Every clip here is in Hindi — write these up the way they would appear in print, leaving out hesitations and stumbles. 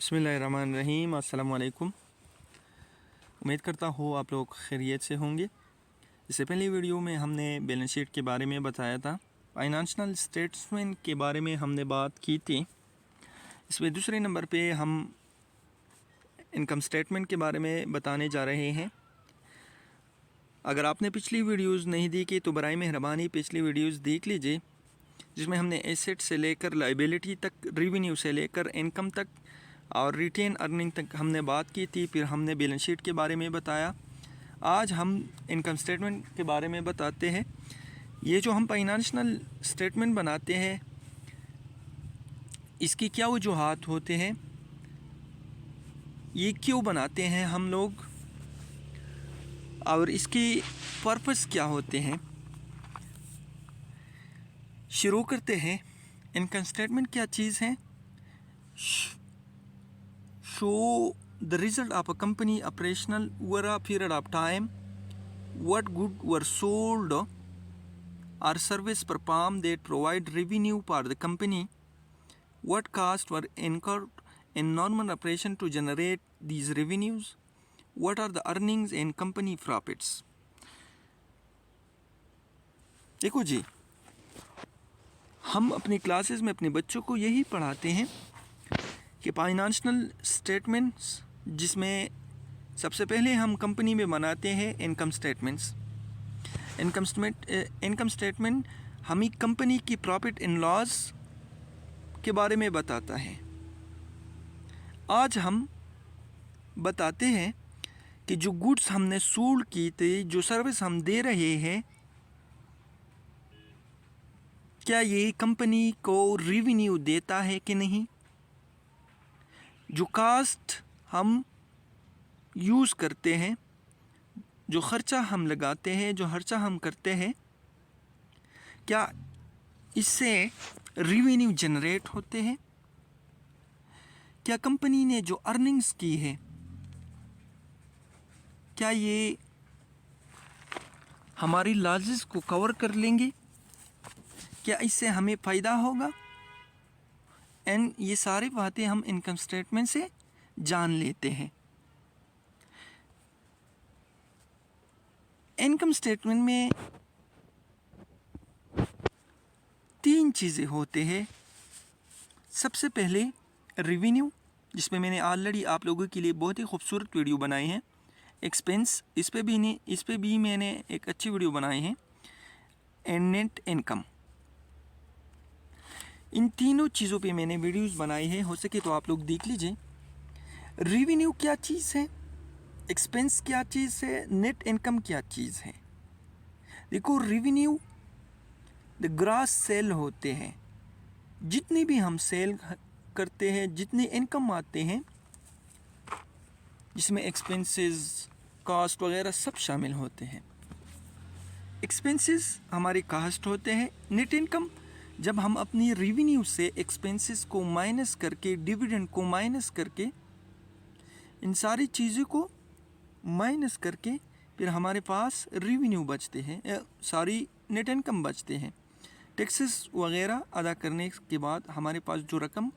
बिस्मिल्लाहिर्रहमानिर्रहीम। अस्सलाम वालेकुम। उम्मीद करता हूँ आप लोग खैरियत से होंगे। इससे पहले वीडियो में हमने बैलेंस शीट के बारे में बताया था, फाइनेंशियल स्टेटमेंट के बारे में हमने बात की थी। इसमें दूसरे नंबर पे हम इनकम स्टेटमेंट के बारे में बताने जा रहे हैं। अगर आपने पिछली वीडियोज़ नहीं देखी तो बराए मेहरबानी पिछली वीडियोज़ देख लीजिए, जिसमें हमने एसेट से लेकर लाइबिलिटी तक, रेवेन्यू से लेकर इनकम तक और रिटेन अर्निंग तक हमने बात की थी। फिर हमने बैलेंस शीट के बारे में बताया। आज हम इनकम स्टेटमेंट के बारे में बताते हैं। ये जो हम फाइनेंशियल स्टेटमेंट बनाते हैं, इसकी क्या वजूहात होते हैं, ये क्यों बनाते हैं हम लोग, और इसकी पर्पस क्या होते हैं। शुरू करते हैं। इनकम स्टेटमेंट क्या चीज़ है? Show the result of a company operational over a period of time, what good were sold or service performed that provide revenue for the company, what costs were incurred in normal operation to generate these revenues, what are the earnings and company profits। देखो जी, हम अपनी क्लासेस में अपने बच्चों को यही पढ़ाते हैं कि फाइनेंशियल स्टेटमेंट्स, जिसमें सबसे पहले हम कंपनी में बनाते हैं इनकम स्टेटमेंट्स। इनकम स्टेटमेंट हमें कंपनी की प्रॉफिट एंड लॉस के बारे में बताता है। आज हम बताते हैं कि जो गुड्स हमने सोल्ड की थी, जो सर्विस हम दे रहे हैं, क्या ये कंपनी को रेवेन्यू देता है कि नहीं। जो कास्ट हम यूज़ करते हैं, जो ख़र्चा हम लगाते हैं, जो खर्चा हम करते हैं, क्या इससे रेवेन्यू जनरेट होते हैं। क्या कंपनी ने जो अर्निंग्स की है, क्या ये हमारी लॉसेस को कवर कर लेंगे, क्या इससे हमें फ़ायदा होगा। एंड ये सारी बातें हम इनकम स्टेटमेंट से जान लेते हैं। इनकम स्टेटमेंट में 3 चीज़ें होते हैं। सबसे पहले रेवेन्यू, जिसमें मैंने ऑलरेडी आप लोगों के लिए बहुत ही खूबसूरत वीडियो बनाए हैं। एक्सपेंस, इस पे भी मैंने एक अच्छी वीडियो बनाई है। एंड नेट इनकम, इन तीनों चीज़ों पे मैंने वीडियोस बनाई है, हो सके तो आप लोग देख लीजिए। रेवेन्यू क्या चीज़ है, एक्सपेंस क्या चीज़ है, नेट इनकम क्या चीज़ है। देखो, रेवेन्यू द ग्रॉस सेल होते हैं। जितनी भी हम सेल करते हैं, जितनी इनकम आते हैं, जिसमें एक्सपेंसेस, कॉस्ट वगैरह सब शामिल होते हैं। एक्सपेंसेस हमारे कास्ट होते हैं। नेट इनकम, जब हम अपनी रेवेन्यू से एक्सपेंसेस को माइनस करके, डिविडेंड को माइनस करके, इन सारी चीज़ों को माइनस करके, फिर हमारे पास रेवेन्यू बचते हैं, सारी नेट इनकम बचते हैं। टैक्सेस वगैरह अदा करने के बाद हमारे पास जो रकम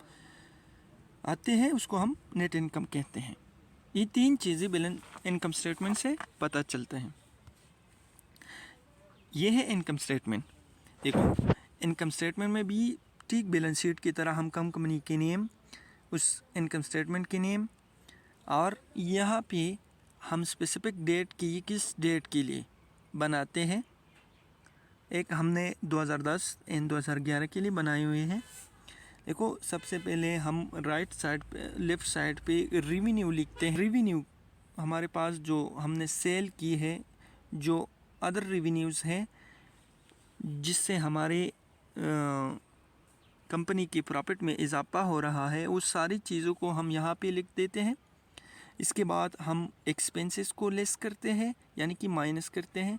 आते हैं, उसको हम नेट इनकम कहते हैं। ये 3 चीज़ें बैलेंस इनकम स्टेटमेंट से पता चलते हैं। ये है इनकम स्टेटमेंट। देखो, इनकम स्टेटमेंट में भी ठीक बैलेंस शीट की तरह हम कंपनी के नेम, उस इनकम स्टेटमेंट के नेम, और यहाँ पे हम स्पेसिफिक डेट की, किस डेट के लिए बनाते हैं। एक हमने 2010 एंड 2011 के लिए बनाए हुए हैं। देखो, सबसे पहले हम राइट साइड पे, लेफ़्ट साइड पे रेवेन्यू लिखते हैं। रेवेन्यू हमारे पास जो हमने सेल की है, जो अदर रेवेन्यूज़ हैं, जिससे हमारे कंपनी की प्रॉफिट में इजाफा हो रहा है, उस सारी चीज़ों को हम यहाँ पे लिख देते हैं। इसके बाद हम एक्सपेंसेस को लेस करते हैं, यानी कि माइनस करते हैं,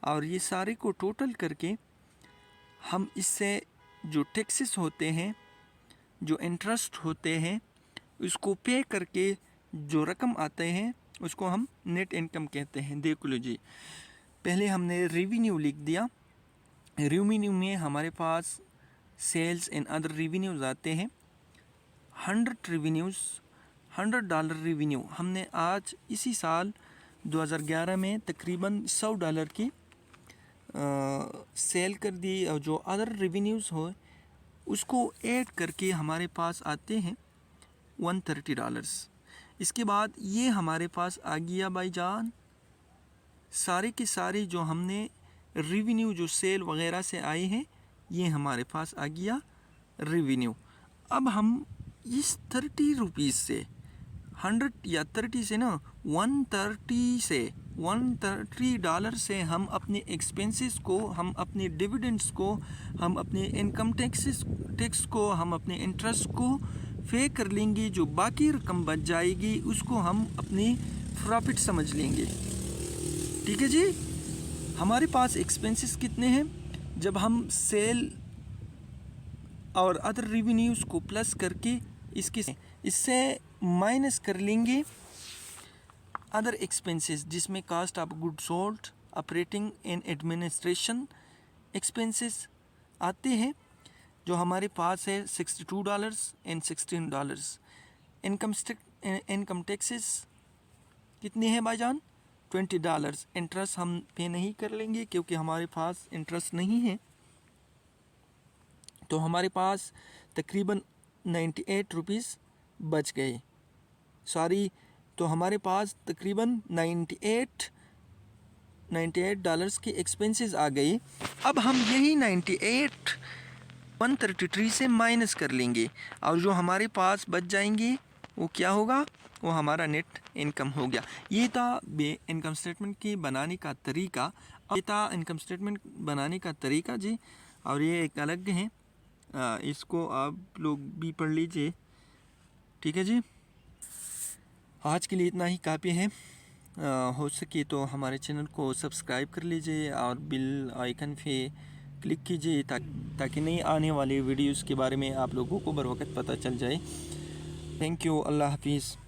और ये सारे को टोटल करके हम इससे जो टैक्सेस होते हैं, जो इंटरेस्ट होते हैं, उसको पे करके जो रकम आते हैं, उसको हम नेट इनकम कहते हैं। देख लीजिए, पहले हमने रेवेन्यू लिख दिया। रेवेन्यू में हमारे पास सेल्स एंड अदर रेवेन्यूज़ आते हैं। 100 रेवेन्यूज़ $100 रेवेन्यू हमने आज इसी साल 2011 में तकरीबन $100 की सेल कर दी। और जो अदर रेवेन्यूज़ हो उसको ऐड करके हमारे पास आते हैं $130। इसके बाद ये हमारे पास आ गया भाईजान सारे के सारे जो हमने रेवेन्यू जो सेल वगैरह से आए हैं, ये हमारे पास आ गया रेवेन्यू। अब हम इस 30 रुपीज़ से 100 या 30 से ना 130 से $130 से हम अपने एक्सपेंसेस को, हम अपने डिविडेंड्स को, हम अपने इनकम टैक्स को, हम अपने इंटरेस्ट को पे कर लेंगे। जो बाकी रकम बच जाएगी उसको हम अपनी प्रॉफिट समझ लेंगे। ठीक है जी। हमारे पास एक्सपेंसेस कितने हैं? जब हम सेल और अदर रेवेन्यूज़ को प्लस करके इससे माइनस कर लेंगे अदर एक्सपेंसेस, जिसमें cost of good sold, operating and administration expenses आते हैं, जो हमारे पास है $62 एंड $16। इनकम टैक्सेस कितने हैं भाईजान? $20। इंटरेस्ट हम पे नहीं कर लेंगे क्योंकि हमारे पास इंटरेस्ट नहीं है। तो हमारे पास तकरीबन 98 रुपीज़ बच गए। तो हमारे पास तकरीबन $98 के एक्सपेंसेस आ गए। अब हम यही 133 से माइनस कर लेंगे और जो हमारे पास बच जाएंगे वो क्या होगा? वो हमारा नेट इनकम हो गया। ये था इनकम स्टेटमेंट के बनाने का तरीका। जी। और ये एक अलग है, इसको आप लोग भी पढ़ लीजिए। ठीक है जी। आज के लिए इतना ही काफ़ी है। हो सके तो हमारे चैनल को सब्सक्राइब कर लीजिए और बेल आइकन पे क्लिक कीजिए ताकि नई आने वाली वीडियोस के बारे में आप लोगों को बर वक्त पता चल जाए। Thank you. अल्लाह हाफिज़।